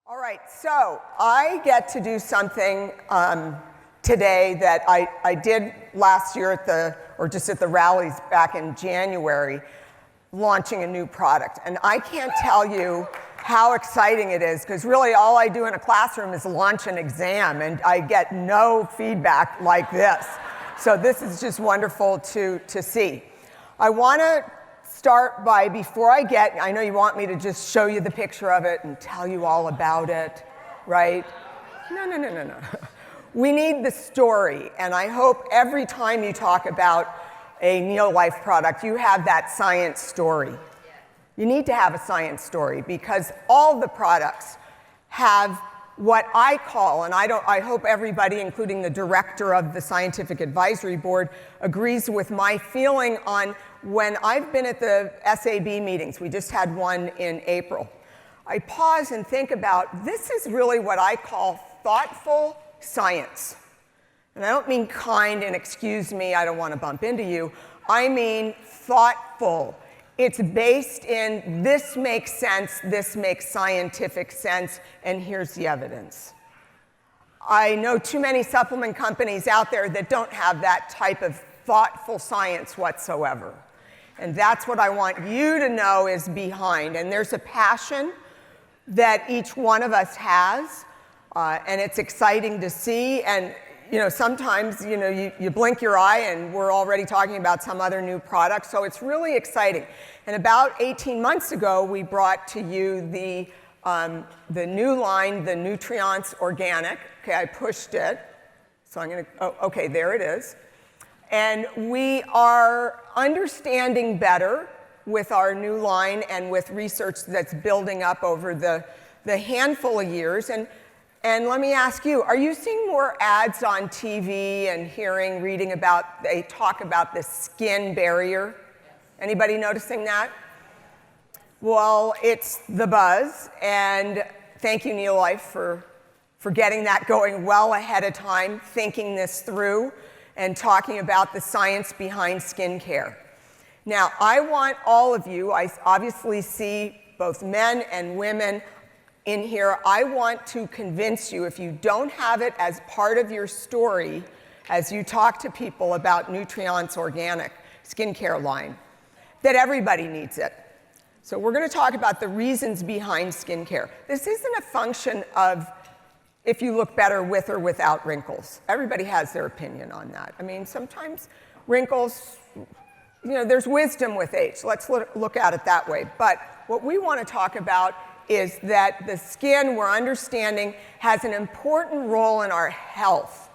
All right, so I get to do something today that I did last year just at the rallies back in January, launching a new product. And I can't tell you how exciting it is, because really all I do in a classroom is launch an exam, and I get no feedback like this. So this is just wonderful to see. I want to start by, I know you want me to just show you the picture of it and tell you all about it, right? No. We need the story, and I hope every time you talk about a NeoLife product, you have that science story. You need to have a science story, because all the products have what I call, and I hope everybody, including the director of the Scientific Advisory Board, agrees with my feeling on when I've been at the SAB meetings. We just had one in April. I pause and think about, this is really what I call thoughtful science. And I don't mean kind and excuse me, I don't want to bump into you. I mean thoughtful. It's based in this makes sense, this makes scientific sense, and here's the evidence. I know too many supplement companies out there that don't have that type of thoughtful science whatsoever. And that's what I want you to know is behind. And there's a passion that each one of us has, and it's exciting to see. And sometimes you blink your eye and we're already talking about some other new product. So it's really exciting. And about 18 months ago, we brought to you the new line, the Nutriance Organic. Okay, I pushed it. So I'm going to, okay, there it is. And we are understanding better with our new line and with research that's building up over the handful of years. And let me ask you, are you seeing more ads on TV and reading about, they talk about the skin barrier? Anybody noticing that? Well, it's the buzz, and thank you, NeoLife, for getting that going well ahead of time, thinking this through, and talking about the science behind skincare. Now, I want all of you, I obviously see both men and women in here. I want to convince you, if you don't have it as part of your story as you talk to people about Nutriance Organic skincare line, that everybody needs it. So we're going to talk about the reasons behind skincare. This isn't a function of if you look better with or without wrinkles. Everybody has their opinion on that. I mean, sometimes wrinkles, there's wisdom with age. Let's look at it that way. But what we want to talk about is that the skin, we're understanding, has an important role in our health.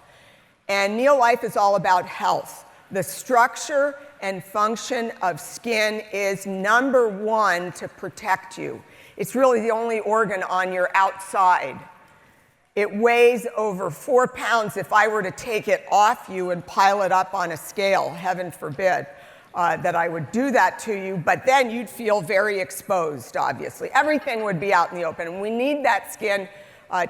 And NeoLife is all about health. The structure and function of skin is number one to protect you. It's really the only organ on your outside. It weighs over 4 pounds if I were to take it off you and pile it up on a scale. Heaven forbid that I would do that to you, but then you'd feel very exposed, obviously. Everything would be out in the open, and we need that skin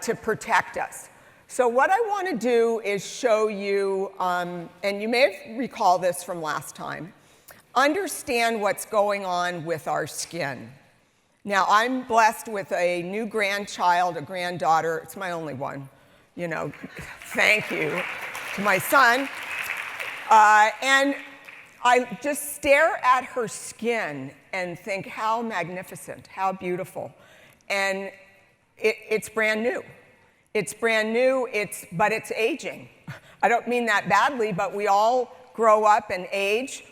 to protect us. So what I want to do is show you, and you may recall this from last time, understand what's going on with our skin. Now, I'm blessed with a new grandchild, a granddaughter. It's my only one, thank you to my son. And I just stare at her skin and think how magnificent, how beautiful. And it's brand new. It's brand new, but it's aging. I don't mean that badly, but we all grow up and age.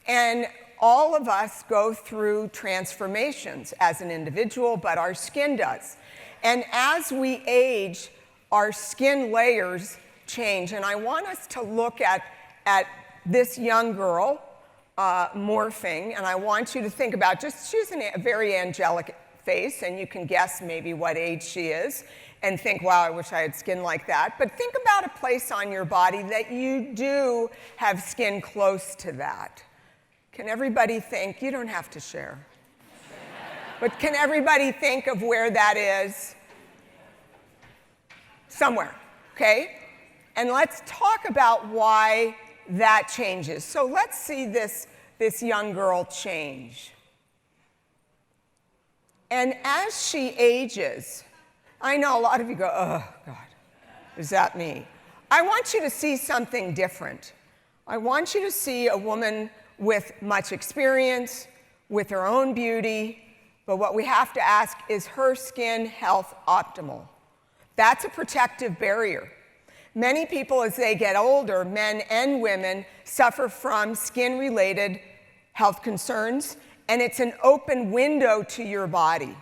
And all of us go through transformations as an individual, but our skin does. And as we age, our skin layers change. And I want us to look at this young girl morphing, and I want you to think about she's a very angelic face, and you can guess maybe what age she is, and think, wow, I wish I had skin like that. But think about a place on your body that you do have skin close to that. Can everybody think? You don't have to share. But can everybody think of where that is? Somewhere, okay? And let's talk about why that changes. So let's see this young girl change. And as she ages, I know a lot of you go, oh, God, is that me? I want you to see something different. I want you to see a woman with much experience, with her own beauty, but what we have to ask, is her skin health optimal? That's a protective barrier. Many people, as they get older, men and women, suffer from skin-related health concerns, and it's an open window to your body.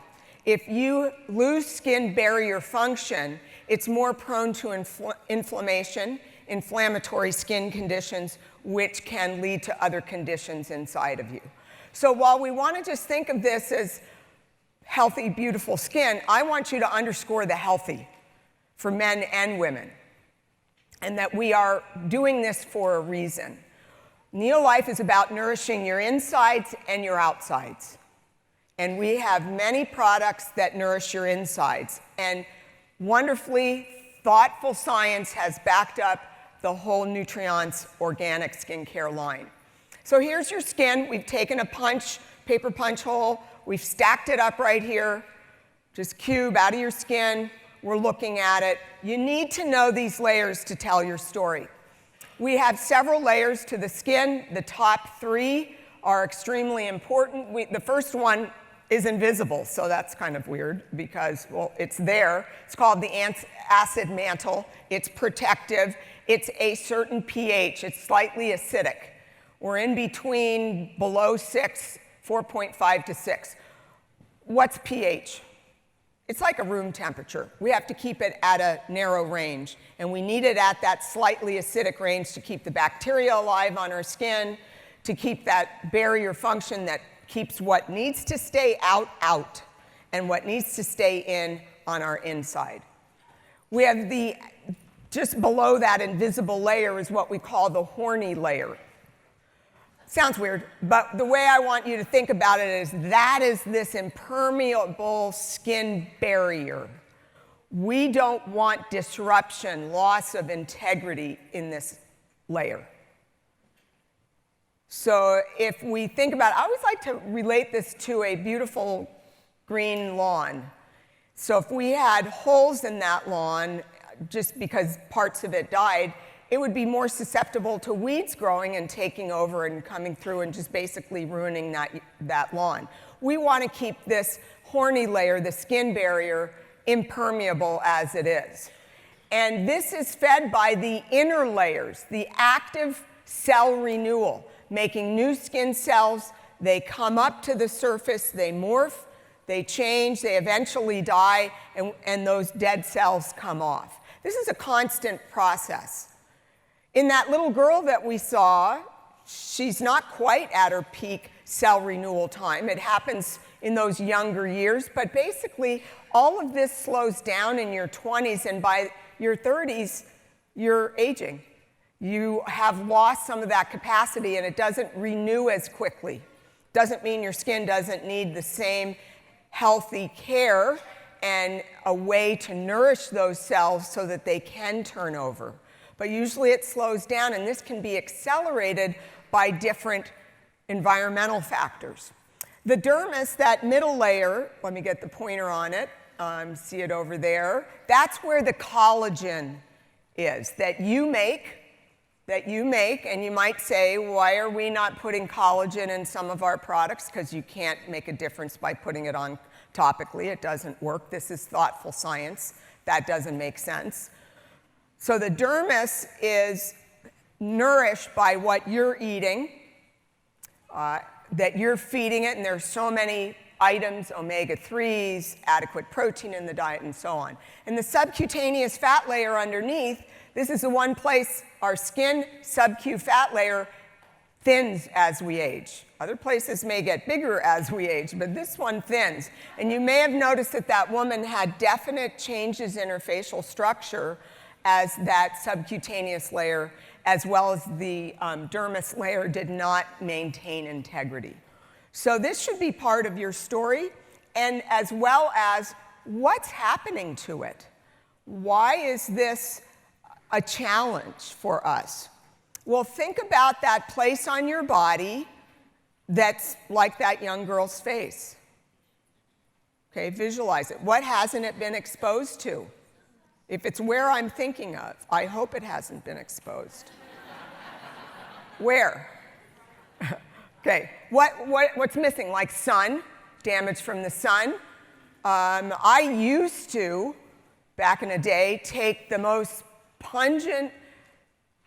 If you lose skin barrier function, it's more prone to inflammation, inflammatory skin conditions, which can lead to other conditions inside of you. So while we want to just think of this as healthy, beautiful skin, I want you to underscore the healthy for men and women, and that we are doing this for a reason. NeoLife is about nourishing your insides and your outsides. And we have many products that nourish your insides. And wonderfully, thoughtful science has backed up the whole Nutriance organic skincare line. So here's your skin. We've taken a paper punch hole. We've stacked it up right here. Just cube out of your skin. We're looking at it. You need to know these layers to tell your story. We have several layers to the skin. The top 3 are extremely important. The first one is invisible, so that's kind of weird because, well, it's there. It's called the acid mantle. It's protective. It's a certain pH. It's slightly acidic. We're in between below 6, 4.5 to 6. What's pH? It's like a room temperature. We have to keep it at a narrow range, and we need it at that slightly acidic range to keep the bacteria alive on our skin, to keep that barrier function that keeps what needs to stay out, and what needs to stay in on our inside. We have just below that invisible layer is what we call the horny layer. Sounds weird, but the way I want you to think about it is that is this impermeable skin barrier. We don't want disruption, loss of integrity in this layer. So if we think about it, I always like to relate this to a beautiful green lawn. So if we had holes in that lawn, just because parts of it died, it would be more susceptible to weeds growing and taking over and coming through and just basically ruining that lawn. We want to keep this horny layer, the skin barrier, impermeable as it is. And this is fed by the inner layers, the active cell renewal, making new skin cells. They come up to the surface, they morph, they change, they eventually die, and those dead cells come off. This is a constant process. In that little girl that we saw, she's not quite at her peak cell renewal time. It happens in those younger years, but basically all of this slows down in your 20s, and by your 30s, you're aging. You have lost some of that capacity, and it doesn't renew as quickly. Doesn't mean your skin doesn't need the same healthy care and a way to nourish those cells so that they can turn over. But usually it slows down, and this can be accelerated by different environmental factors. The dermis, that middle layer, let me get the pointer on it, see it over there, that's where the collagen is that you make, and you might say, why are we not putting collagen in some of our products? Because you can't make a difference by putting it on topically. It doesn't work. This is thoughtful science. That doesn't make sense. So the dermis is nourished by what you're eating, that you're feeding it, and there's so many items, omega-3s, adequate protein in the diet, and so on. And the subcutaneous fat layer underneath, this is the one place our skin sub-Q fat layer thins as we age. Other places may get bigger as we age, but this one thins. And you may have noticed that that woman had definite changes in her facial structure as that subcutaneous layer, as well as the dermis layer, did not maintain integrity. So this should be part of your story, and as well as what's happening to it. Why is this a challenge for us? Well, think about that place on your body that's like that young girl's face. Okay, visualize it. What hasn't it been exposed to? If it's where I'm thinking of, I hope it hasn't been exposed. Where? Okay, what's missing? Like sun, damage from the sun. I used to, back in the day, take the most pungent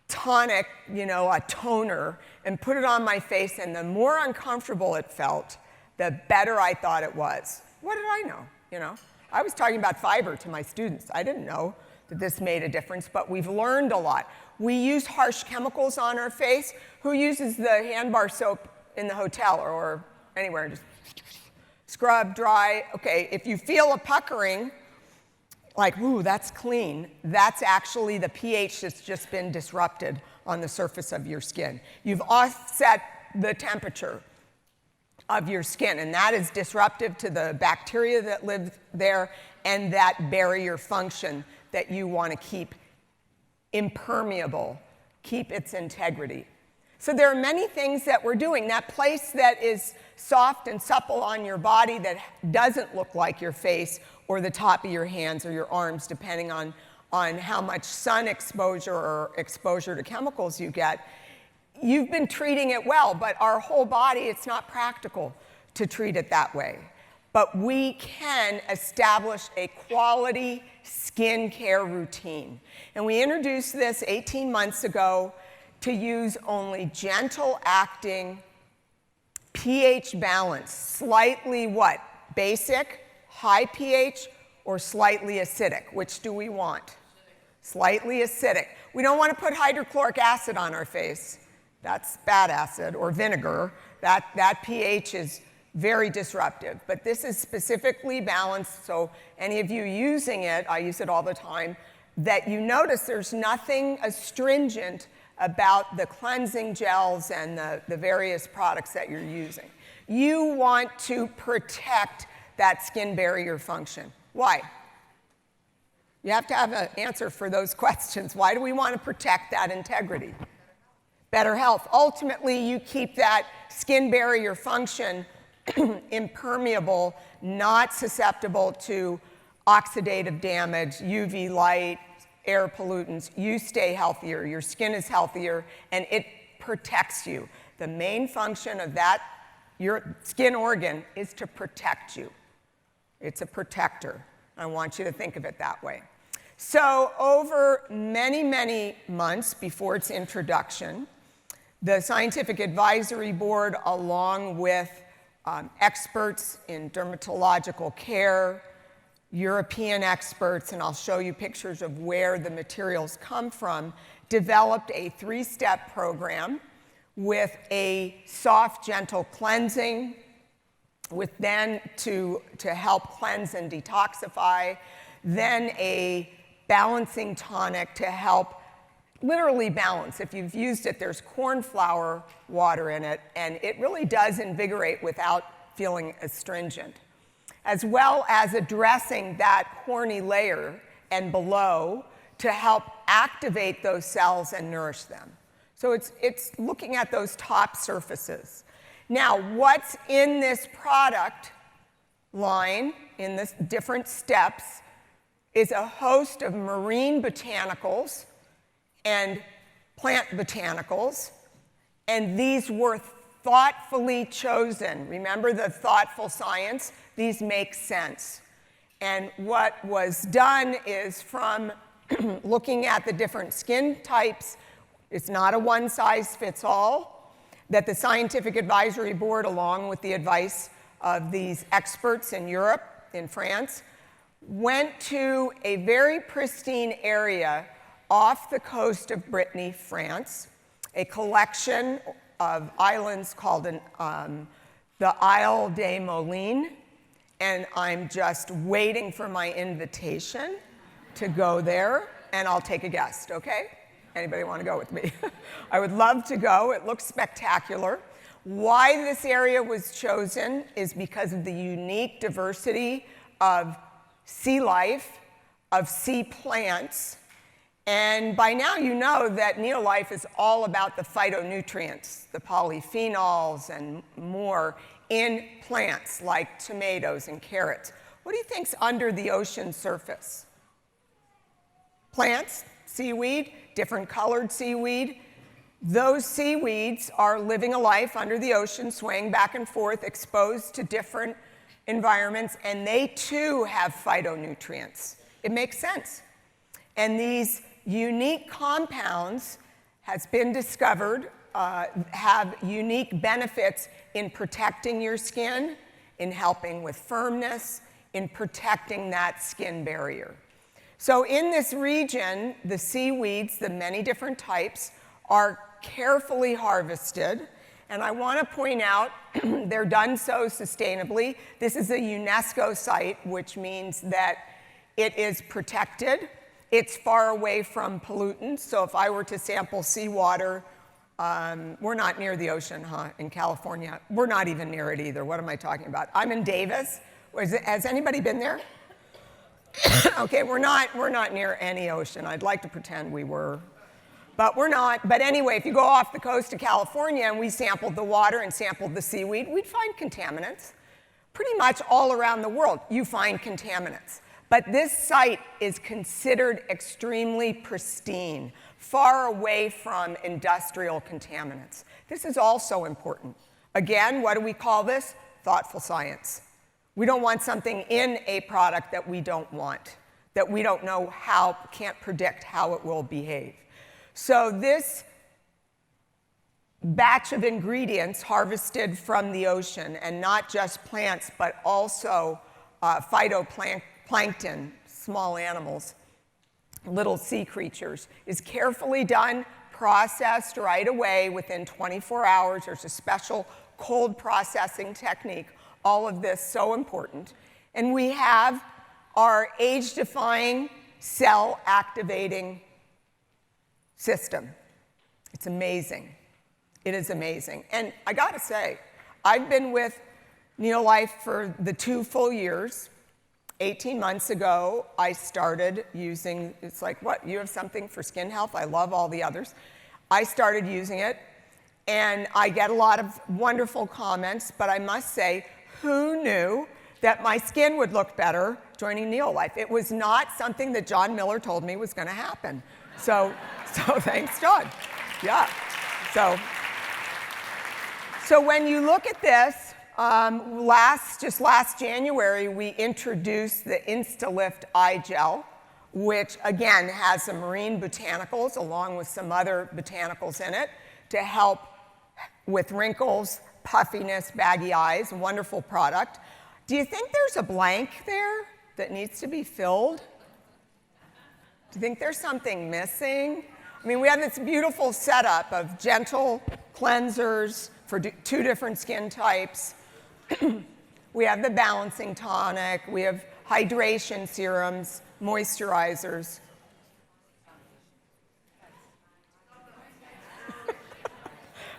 tonic, a toner, and put it on my face, and the more uncomfortable it felt, the better I thought it was. What did I know, I was talking about fiber to my students. I didn't know that this made a difference, but we've learned a lot. We use harsh chemicals on our face. Who uses the hand bar soap in the hotel or anywhere? Just scrub, dry. Okay, if you feel a puckering, like, ooh, that's clean, that's actually the pH that's just been disrupted on the surface of your skin. You've offset the temperature of your skin, and that is disruptive to the bacteria that live there and that barrier function that you want to keep impermeable, keep its integrity. So there are many things that we're doing. That place that is soft and supple on your body that doesn't look like your face or the top of your hands or your arms, depending on how much sun exposure or exposure to chemicals you get, you've been treating it well, but our whole body, it's not practical to treat it that way. But we can establish a quality skincare routine. And we introduced this 18 months ago to use only gentle acting, pH balance, slightly what? Basic, high pH, or slightly acidic? Which do we want? Slightly acidic. We don't want to put hydrochloric acid on our face. That's bad acid, or vinegar. That pH is very disruptive. But this is specifically balanced, so any of you using it, I use it all the time, that you notice there's nothing astringent about the cleansing gels and the various products that you're using. You want to protect that skin barrier function. Why? You have to have an answer for those questions. Why do we want to protect that integrity? Better health. Ultimately, you keep that skin barrier function impermeable, not susceptible to oxidative damage, UV light, air pollutants. You stay healthier, your skin is healthier, and it protects you. The main function of that, your skin organ, is to protect you. It's a protector. I want you to think of it that way. So over many, many months before its introduction, the Scientific Advisory Board, along with experts in dermatological care, European experts, and I'll show you pictures of where the materials come from, developed a 3-step program with a soft, gentle cleansing, with then to help cleanse and detoxify, then a balancing tonic to help literally balance. If you've used it, there's corn flour water in it, and it really does invigorate without feeling astringent, as well as addressing that corny layer and below to help activate those cells and nourish them. So it's looking at those top surfaces. Now, what's in this product line, in this different steps, is a host of marine botanicals and plant botanicals, and these were thoughtfully chosen. Remember the thoughtful science? These make sense. And what was done is, from looking at the different skin types, it's not a one-size-fits-all, that the Scientific Advisory Board, along with the advice of these experts in Europe, in France, went to a very pristine area off the coast of Brittany, France, a collection of islands called the Isle des Moulins, and I'm just waiting for my invitation to go there, and I'll take a guest, okay? Anybody want to go with me? I would love to go. It looks spectacular. Why this area was chosen is because of the unique diversity of sea life, of sea plants, and by now you know that NeoLife is all about the phytonutrients, the polyphenols and more in plants like tomatoes and carrots. What do you think's under the ocean surface? Plants, seaweed, different colored seaweed. Those seaweeds are living a life under the ocean, swaying back and forth, exposed to different environments, and they too have phytonutrients. It makes sense. And these unique compounds has been discovered have unique benefits in protecting your skin, in helping with firmness, in protecting that skin barrier. So in this region, the seaweeds, the many different types, are carefully harvested. And I want to point out, they're done so sustainably. This is a UNESCO site, which means that it is protected. It's far away from pollutants. So if I were to sample seawater, we're not near the ocean, in California. We're not even near it either. What am I talking about? I'm in Davis. Has anybody been there? Okay, we're not near any ocean. I'd like to pretend we were, but we're not. But anyway, if you go off the coast of California and we sampled the water and sampled the seaweed, we'd find contaminants. Pretty much all around the world, you find contaminants. But this site is considered extremely pristine, far away from industrial contaminants. This is also important. Again, what do we call this? Thoughtful science. We don't want something in a product that we don't want, that we don't know how, can't predict how it will behave. So this batch of ingredients harvested from the ocean, and not just plants, but also phytoplankton, small animals, little sea creatures, is carefully done, processed right away within 24 hours. There's a special cold processing technique. All of this so important. And we have our age-defying cell activating system. It's amazing. It is amazing. And I gotta say, I've been with NeoLife for the 2 full years. 18 months ago, I started using, it's like, what, you have something for skin health? I love all the others. I started using it, and I get a lot of wonderful comments, but I must say, who knew that my skin would look better joining NeoLife? It was not something that John Miller told me was going to happen. So thanks, John. Yeah. So when you look at this, just last January, we introduced the InstaLift Eye Gel, which again has some marine botanicals along with some other botanicals in it to help with wrinkles, puffiness, baggy eyes. Wonderful product. Do you think there's a blank there that needs to be filled? Do you think there's something missing? I mean, we have this beautiful setup of gentle cleansers for 2 different skin types. We have the balancing tonic. We have hydration serums, moisturizers.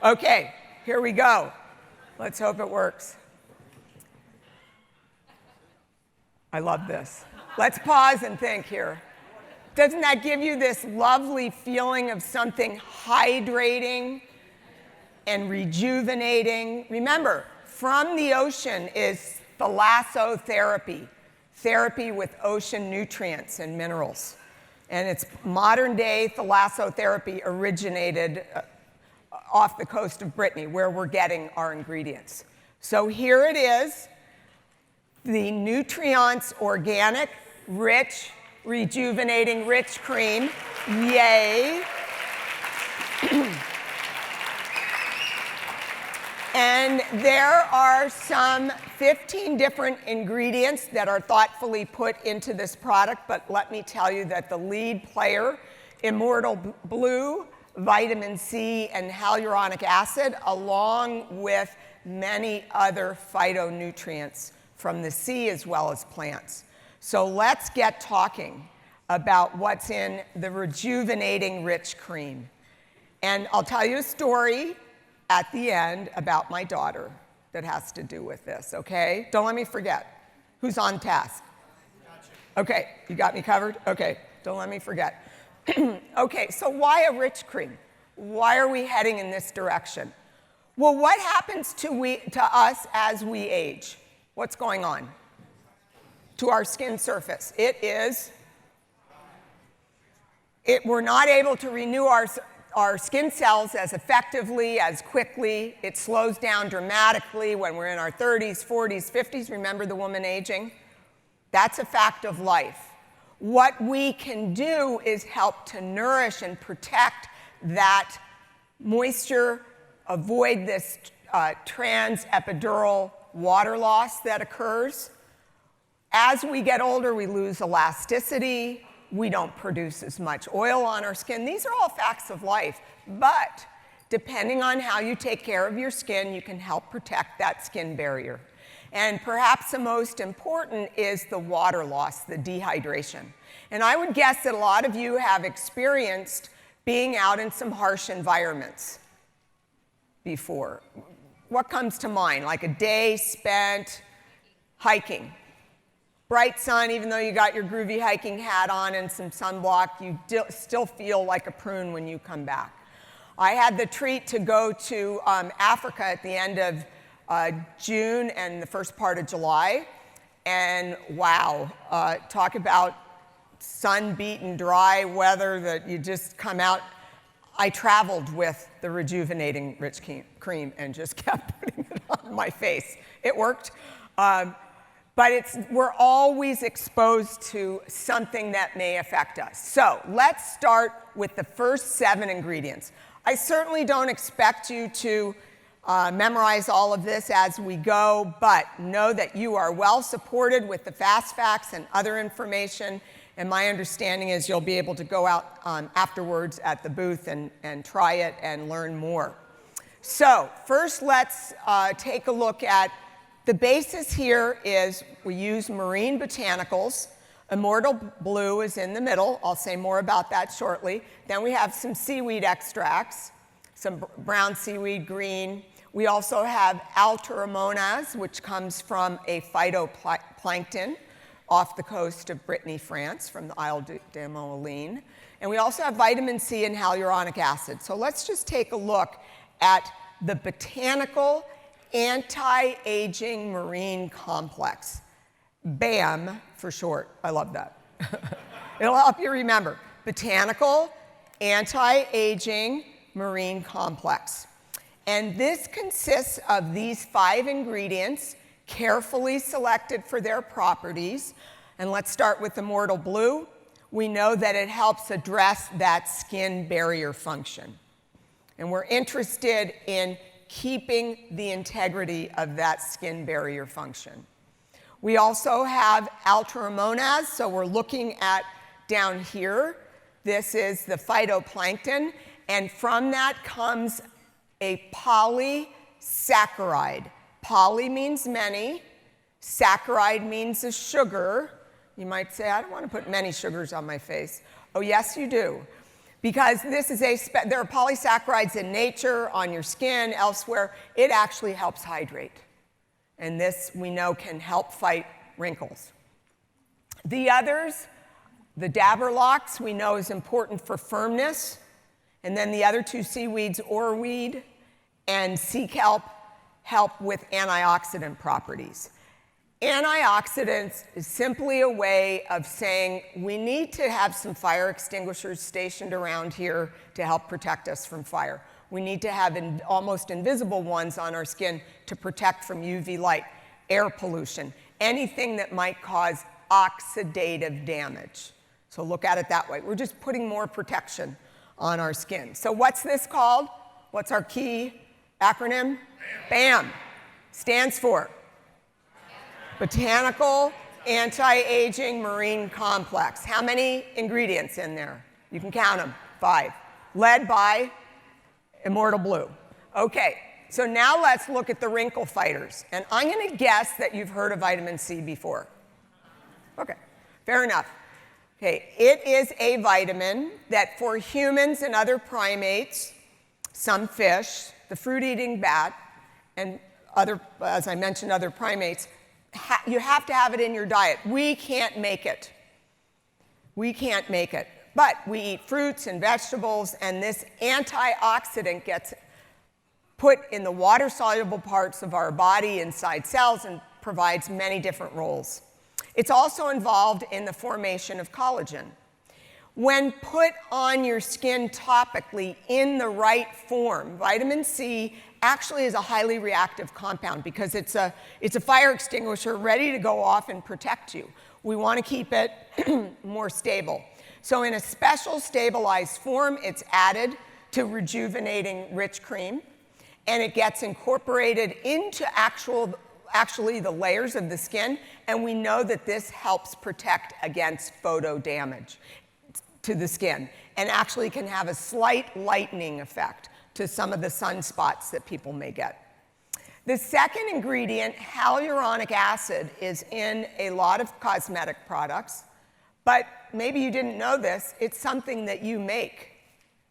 Okay, here we go. Let's hope it works. I love this. Let's pause and think here. Doesn't that give you this lovely feeling of something hydrating and rejuvenating? Remember, from the ocean is thalassotherapy, therapy with ocean nutrients and minerals. And it's modern day thalassotherapy originated off the coast of Brittany, where we're getting our ingredients. So here it is, the Nutriance Organic Rich Rejuvenating Rich Cream. Yay! And there are some 15 different ingredients that are thoughtfully put into this product, but let me tell you that the lead player, Immortal Blue, vitamin C, and hyaluronic acid, along with many other phytonutrients from the sea as well as plants. So let's get talking about what's in the Rejuvenating Rich Cream. And I'll tell you a story at the end about my daughter that has to do with this, okay? Don't let me forget. Who's on task? Okay, you got me covered? Okay, don't let me forget. Okay, so why a rich cream? Why are we heading in this direction? Well, what happens to us as we age? What's going on? to our skin surface. We're not able to renew our skin cells as effectively, as quickly. It slows down dramatically when we're in our 30s, 40s, 50s. Remember the woman aging? That's a fact of life. What we can do is help to nourish and protect that moisture, avoid this transepidural water loss that occurs. As we get older, we lose elasticity. We don't produce as much oil on our skin. These are all facts of life. But depending on how you take care of your skin, you can help protect that skin barrier. And perhaps the most important is the water loss, the dehydration. And I would guess that a lot of you have experienced being out in some harsh environments before. What comes to mind? Like a day spent hiking. Bright sun, even though you got your groovy hiking hat on and some sunblock, you still feel like a prune when you come back. I had the treat to go to Africa at the end of June and the first part of July. And wow, talk about sun-beaten, dry weather that you just come out. I traveled with the Rejuvenating Rich Cream and just kept putting it on my face. It worked. But we're always exposed to something that may affect us. So let's start with the first 7 ingredients. I certainly don't expect you to memorize all of this as we go, but know that you are well supported with the fast facts and other information. And my understanding is you'll be able to go out afterwards at the booth and try it and learn more. So first, let's take a look at the basis here is we use marine botanicals. Immortal Blue is in the middle. I'll say more about that shortly. Then we have some seaweed extracts, some brown seaweed, green. We also have Alteramonas, which comes from a phytoplankton off the coast of Brittany, France, from the Isle de Moline. And we also have vitamin C and hyaluronic acid. So let's just take a look at the botanical anti-aging marine complex. BAM for short. I love that. It'll help you remember. Botanical anti-aging marine complex. And this consists of these 5 ingredients, carefully selected for their properties. And let's start with Immortal Blue. We know that it helps address that skin barrier function. And we're interested in keeping the integrity of that skin barrier function. We also have Alteramonas, so we're looking at down here. This is the phytoplankton, and from that comes a polysaccharide. Poly means many, saccharide means a sugar. You might say, I don't want to put many sugars on my face. Oh, yes, you do. Because this is there are polysaccharides in nature, on your skin, elsewhere. It actually helps hydrate. And this, we know, can help fight wrinkles. The others, the Daberlocks, we know is important for firmness. And then the other 2 seaweeds, oarweed and sea kelp, help with antioxidant properties. Antioxidants is simply a way of saying we need to have some fire extinguishers stationed around here to help protect us from fire. We need to have almost invisible ones on our skin to protect from UV light, air pollution, anything that might cause oxidative damage. So look at it that way. We're just putting more protection on our skin. So what's this called? What's our key acronym? BAM. Stands for Botanical Anti-Aging Marine Complex. How many ingredients in there? You can count them, 5. Led by Immortal Blue. Okay, so now let's look at the wrinkle fighters. And I'm going to guess that you've heard of vitamin C before. Okay, fair enough. Okay, it is a vitamin that for humans and other primates, some fish, the fruit-eating bat, and other, as I mentioned, other primates, you have to have it in your diet. We can't make it. We can't make it. But we eat fruits and vegetables, and this antioxidant gets put in the water-soluble parts of our body inside cells and provides many different roles. It's also involved in the formation of collagen. When put on your skin topically in the right form, vitamin C actually is a highly reactive compound because it's a fire extinguisher ready to go off and protect you. We want to keep it more stable. So in a special stabilized form, it's added to Rejuvenating Rich Cream, and it gets incorporated into actually the layers of the skin, and we know that this helps protect against photo damage to the skin and actually can have a slight lightening effect to some of the sunspots that people may get. The second ingredient, hyaluronic acid, is in a lot of cosmetic products, but maybe you didn't know this, it's something that you make.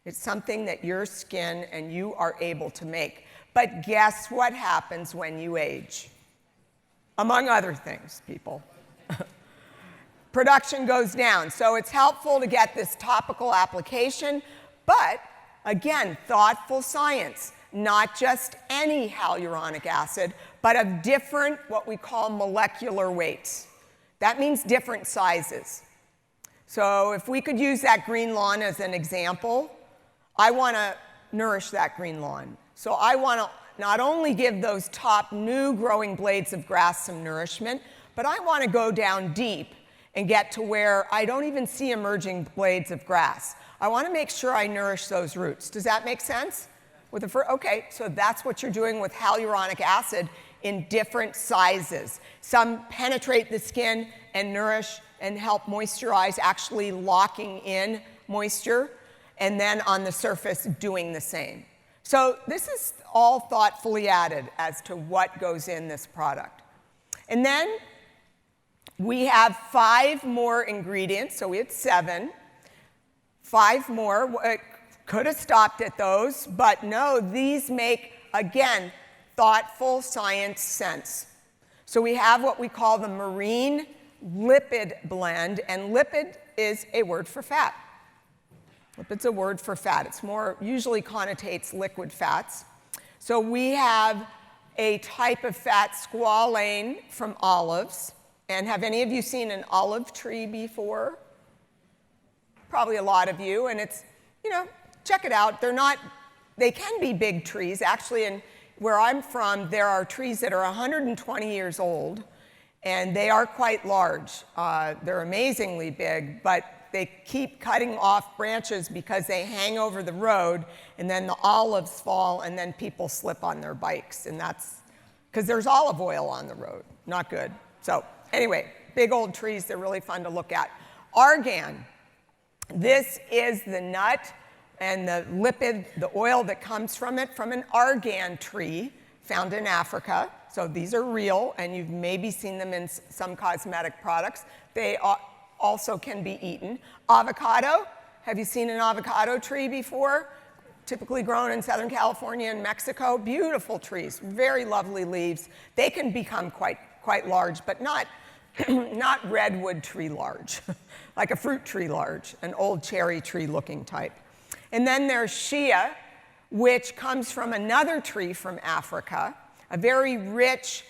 It's something that your skin and you are able to make. But guess what happens when you age? Among other things, people. Production goes down. So it's helpful to get this topical application, but again, thoughtful science. Not just any hyaluronic acid, but of different, what we call molecular weights. That means different sizes. So if we could use that green lawn as an example, I want to nourish that green lawn. So I want to not only give those top new growing blades of grass some nourishment, but I want to go down deep and get to where I don't even see emerging blades of grass. I want to make sure I nourish those roots. Does that make sense? Okay, so that's what you're doing with hyaluronic acid in different sizes. Some penetrate the skin and nourish and help moisturize, actually locking in moisture, and then on the surface doing the same. So this is all thoughtfully added as to what goes in this product. And then we have 5 more ingredients, so we had 7. 5 more. Could have stopped at those, but no, these make, again, thoughtful science sense. So we have what we call the marine lipid blend, and lipid is a word for fat. Lipid's a word for fat. It's more, usually connotates liquid fats. So we have a type of fat, squalane, from olives. And have any of you seen an olive tree before? Probably a lot of you, and it's, check it out. They can be big trees. Actually, where I'm from, there are trees that are 120 years old, and they are quite large. They're amazingly big, but they keep cutting off branches because they hang over the road, and then the olives fall, and then people slip on their bikes, and that's because there's olive oil on the road. Not good. So anyway, big old trees, they're really fun to look at. Argan. This is the nut and the lipid, the oil that comes from it, from an argan tree found in Africa. So these are real, and you've maybe seen them in some cosmetic products. They also can be eaten. Avocado. Have you seen an avocado tree before? Typically grown in Southern California and Mexico. Beautiful trees, very lovely leaves. They can become quite large, but not redwood tree large, like a fruit tree large, an old cherry tree looking type. And then there's shea, which comes from another tree from Africa, a very rich,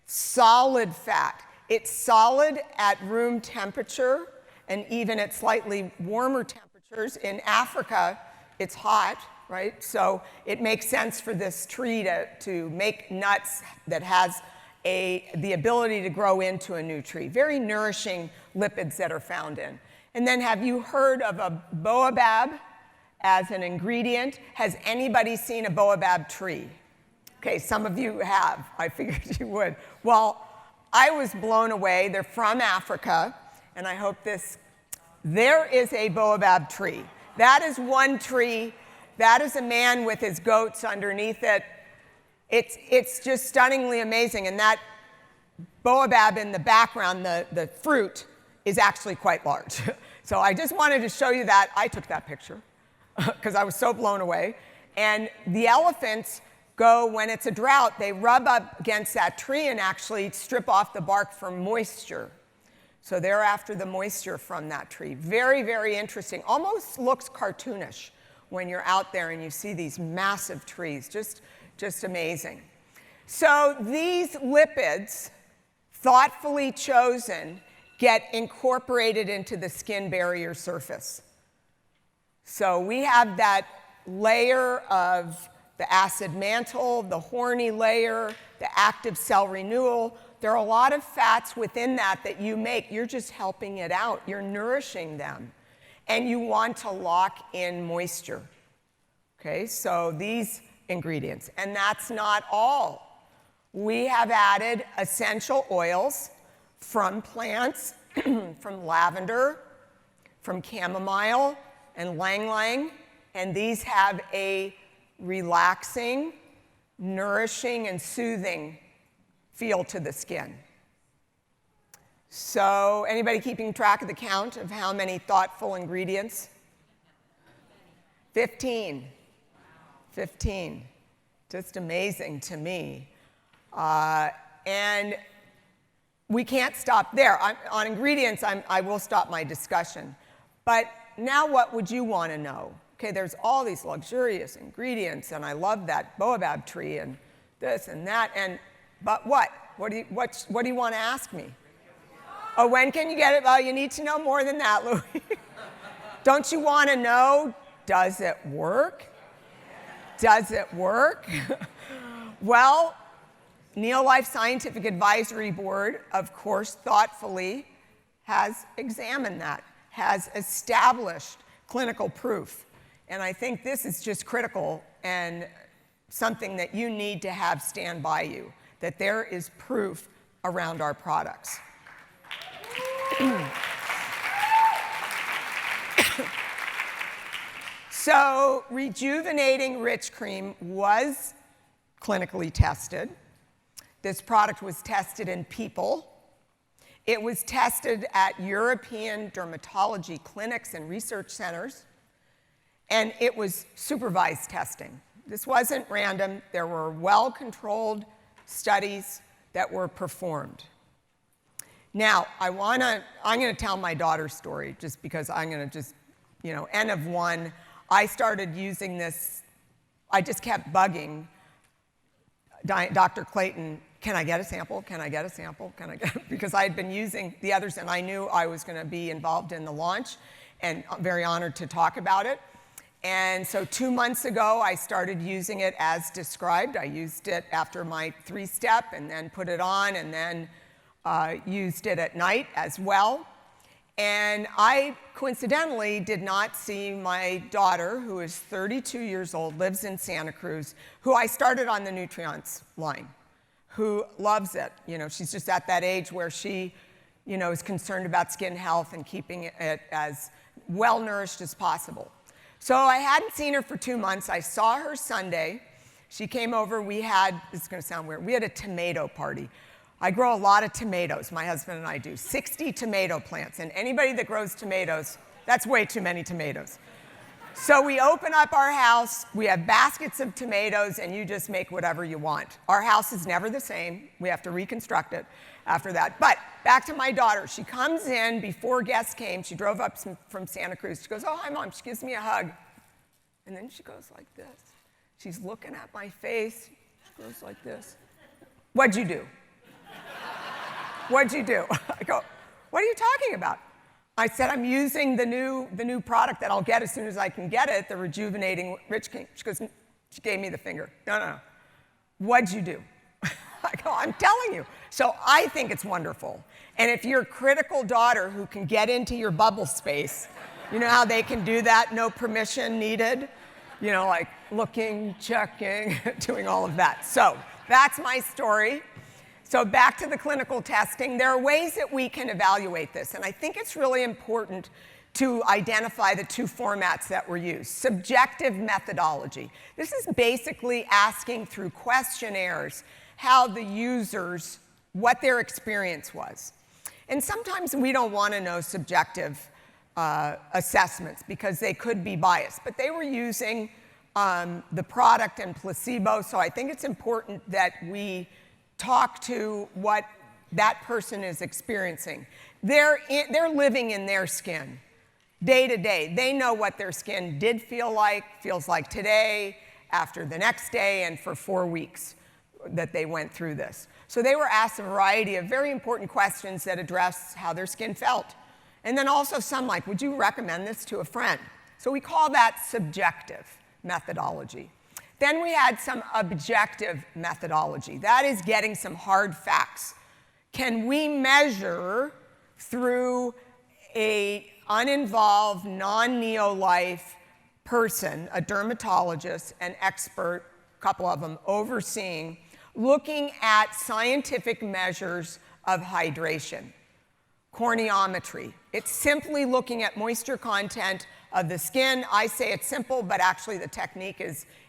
solid fat. It's solid at room temperature and even at slightly warmer temperatures. In Africa, it's hot, right? So it makes sense for this tree to make nuts that has the ability to grow into a new tree. Very nourishing lipids that are found in. And then have you heard of a baobab as an ingredient? Has anybody seen a baobab tree? Okay, some of you have. I figured you would. Well, I was blown away. They're from Africa, and I hope there is a baobab tree. That is one tree. That is a man with his goats underneath it. It's just stunningly amazing, and that baobab in the background, the fruit, is actually quite large. So I just wanted to show you that. I took that picture because I was so blown away. And the elephants go, when it's a drought, they rub up against that tree and actually strip off the bark for moisture. So they're after the moisture from that tree. Very, very interesting. Almost looks cartoonish when you're out there and you see these massive trees. Just amazing. So these lipids, thoughtfully chosen, get incorporated into the skin barrier surface. So we have that layer of the acid mantle, the horny layer, the active cell renewal. There are a lot of fats within that you make. You're just helping it out. You're nourishing them. And you want to lock in moisture. Okay, so these ingredients. And that's not all. We have added essential oils from plants, from lavender, from chamomile, and ylang-ylang. And these have a relaxing, nourishing, and soothing feel to the skin. So, anybody keeping track of the count of how many thoughtful ingredients? 15. 15. Just amazing to me. And we can't stop there. On ingredients, I will stop my discussion. But now what would you want to know? Okay, there's all these luxurious ingredients, and I love that baobab tree and this and that, but what? What do you want to ask me? Oh, when can you get it? Well, you need to know more than that, Louis. Don't you want to know, does it work? Does it work? Well, NeoLife Scientific Advisory Board, of course, thoughtfully has examined that, has established clinical proof. And I think this is just critical and something that you need to have stand by you, that there is proof around our products. So, Rejuvenating Rich Cream was clinically tested. This product was tested in people. It was tested at European dermatology clinics and research centers. And it was supervised testing. This wasn't random. There were well-controlled studies that were performed. Now, I'm going to tell my daughter's story just because I'm going to just, N of one. I started using this. I just kept bugging Dr. Clayton, can I get a sample? Can I get a sample? Because I had been using the others and I knew I was going to be involved in the launch and I'm very honored to talk about it. And so 2 months ago, I started using it as described. I used it after my 3-step and then put it on and then used it at night as well. And I coincidentally did not see my daughter, who is 32 years old, lives in Santa Cruz, who I started on the Nutriance line, who loves it. She's just at that age where she, is concerned about skin health and keeping it as well-nourished as possible. So I hadn't seen her for 2 months. I saw her Sunday. She came over. This is going to sound weird, we had a tomato party. I grow a lot of tomatoes, my husband and I do, 60 tomato plants. And anybody that grows tomatoes, that's way too many tomatoes. So we open up our house, we have baskets of tomatoes, and you just make whatever you want. Our house is never the same. We have to reconstruct it after that. But back to my daughter. She comes in before guests came. She drove up from Santa Cruz. She goes, oh, hi, Mom. She gives me a hug. And then she goes like this. She's looking at my face. She goes like this. What'd you do? What'd you do? I go, what are you talking about? I said, I'm using the new product that I'll get as soon as I can get it, the Rejuvenating Rich Cream. She gave me the finger. No. What'd you do? I go, I'm telling you. So I think it's wonderful. And if your critical daughter who can get into your bubble space, you know how they can do that, no permission needed? Like looking, checking, doing all of that. So that's my story. So back to the clinical testing, there are ways that we can evaluate this. And I think it's really important to identify the 2 formats that were used. Subjective methodology. This is basically asking through questionnaires how the users, what their experience was. And sometimes we don't want to know subjective assessments because they could be biased. But they were using the product and placebo, so I think it's important that we talk to what that person is experiencing. They're living in their skin day to day. They know what their skin feels like today, after the next day, and for 4 weeks. that they went through this. So they were asked a variety of very important questions that address how their skin felt. And then also some like, would you recommend this to a friend? So we call that subjective methodology. Then we had some objective methodology. That is getting some hard facts. Can we measure through an uninvolved, non-NeoLife person, a dermatologist, an expert, a couple of them overseeing, looking at scientific measures of hydration? Corneometry. It's simply looking at moisture content of the skin. I say it's simple, but actually the technique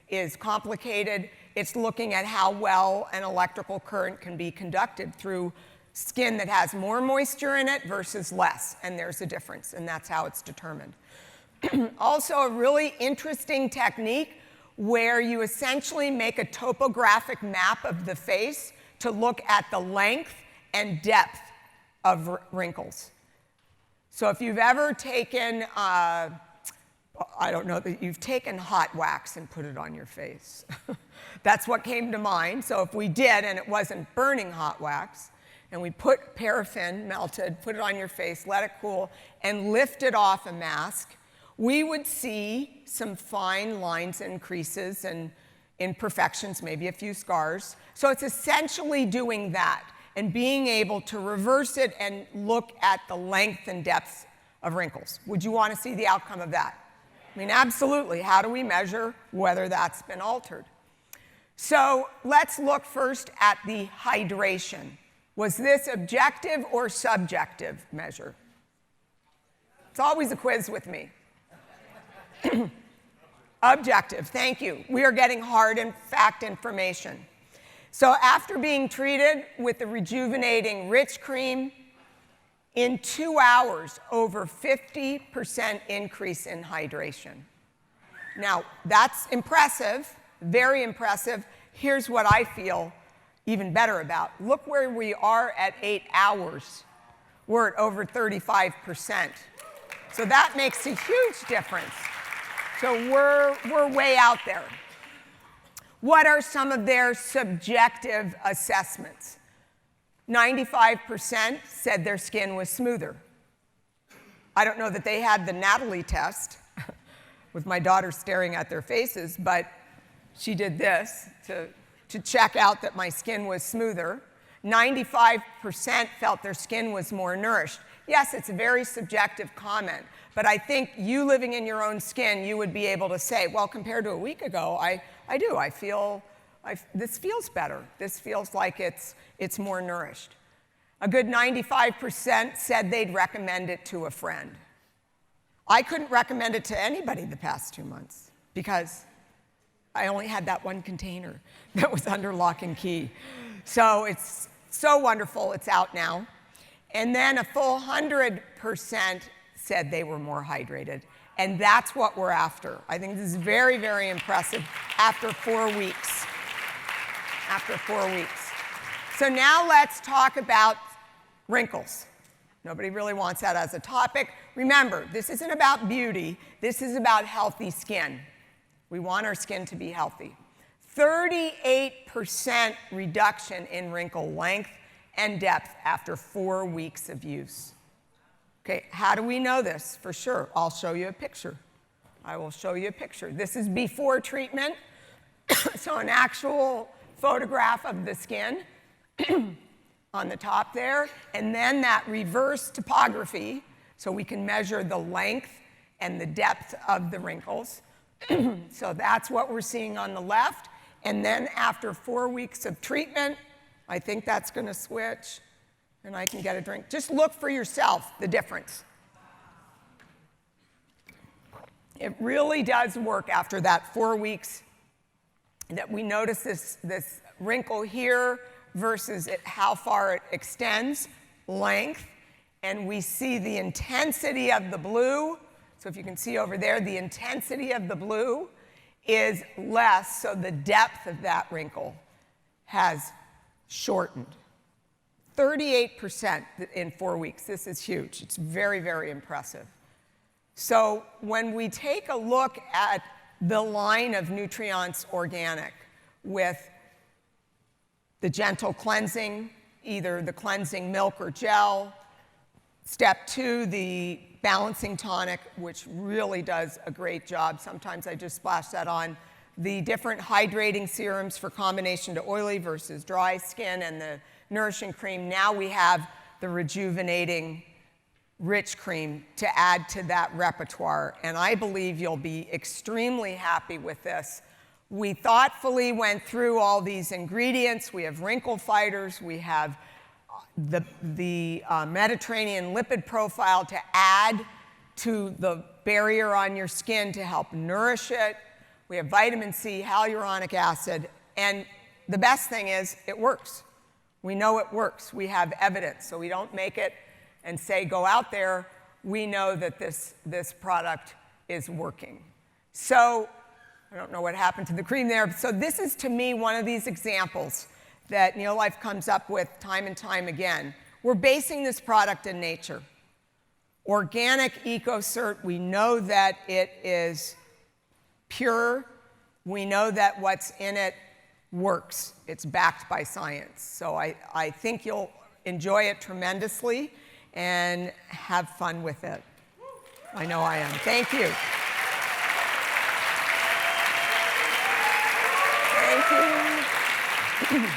is complicated. It's looking at how well an electrical current can be conducted through skin that has more moisture in it versus less, and there's a difference, and that's how it's determined. Also, a really interesting technique where you essentially make a topographic map of the face to look at the length and depth of wrinkles. So if you've ever taken, I don't know, that you've taken hot wax and put it on your face. That's what came to mind. So if we did and it wasn't burning hot wax, and we put paraffin melted, put it on your face, let it cool, and lift it off a mask, we would see some fine lines and creases and imperfections, maybe a few scars. So it's essentially doing that and being able to reverse it and look at the length and depth of wrinkles. Would you want to see the outcome of that? I mean, absolutely. How do we measure whether that's been altered? So let's look first at the hydration. Was this objective or subjective measure? It's always a quiz with me. Objective, thank you. We are getting hard and fact information. So after being treated with the Rejuvenating Rich Cream, in 2 hours, over 50% increase in hydration. Now, that's impressive, very impressive. Here's what I feel even better about. Look where we are at 8 hours. We're at over 35%. So that makes a huge difference. So we're way out there. What are some of their subjective assessments? 95% said their skin was smoother. I don't know that they had the Natalie test with my daughter staring at their faces, but she did this to check out that my skin was smoother. 95% felt their skin was more nourished. Yes, it's a very subjective comment, but I think you living in your own skin, you would be able to say, well, compared to a week ago, I do. This feels better. This feels like it's more nourished. A good 95% said they'd recommend it to a friend. I couldn't recommend it to anybody the past 2 months because I only had that one container that was under lock and key. So it's so wonderful, it's out now. And then a full 100% said they were more hydrated. And that's what we're after. I think this is very, very impressive after 4 weeks. After 4 weeks. So now let's talk about wrinkles. Nobody really wants that as a topic. Remember, this isn't about beauty. This is about healthy skin. We want our skin to be healthy. 38% reduction in wrinkle length and depth after 4 weeks of use. Okay, how do we know this for sure? I'll show you a picture. I will show you a picture. This is before treatment. So an actual photograph of the skin on the top there, and then that reverse topography, so we can measure the length and the depth of the wrinkles. So that's what we're seeing on the left. And then after 4 weeks of treatment, I think that's going to switch, and I can get a drink. Just look for yourself, the difference. It really does work after that 4 weeks that we notice this wrinkle here versus how far it extends, length, and we see the intensity of the blue. So if you can see over there, the intensity of the blue is less, so the depth of that wrinkle has shortened. 38% in 4 weeks. This is huge. It's very, very impressive. So when we take a look at the line of Nutriance Organic with the gentle cleansing, either the cleansing milk or gel. Step 2, the balancing tonic, which really does a great job. Sometimes I just splash that on. The different hydrating serums for combination to oily versus dry skin, and the nourishing cream. Now we have the rejuvenating rich cream to add to that repertoire, and I believe you'll be extremely happy with this. We thoughtfully went through all these ingredients. We have wrinkle fighters, we have the Mediterranean lipid profile to add to the barrier on your skin to help nourish it. We have vitamin C, hyaluronic acid, and the best thing is it works. We know it works. We have evidence, so we don't make it and say, go out there. We know that this product is working. So I don't know what happened to the cream there. So this is, to me, one of these examples that NeoLife comes up with time and time again. We're basing this product in nature. Organic EcoCert, we know that it is pure. We know that what's in it works. It's backed by science. So I think you'll enjoy it tremendously and have fun with it. I know I am. Thank you. Thank you.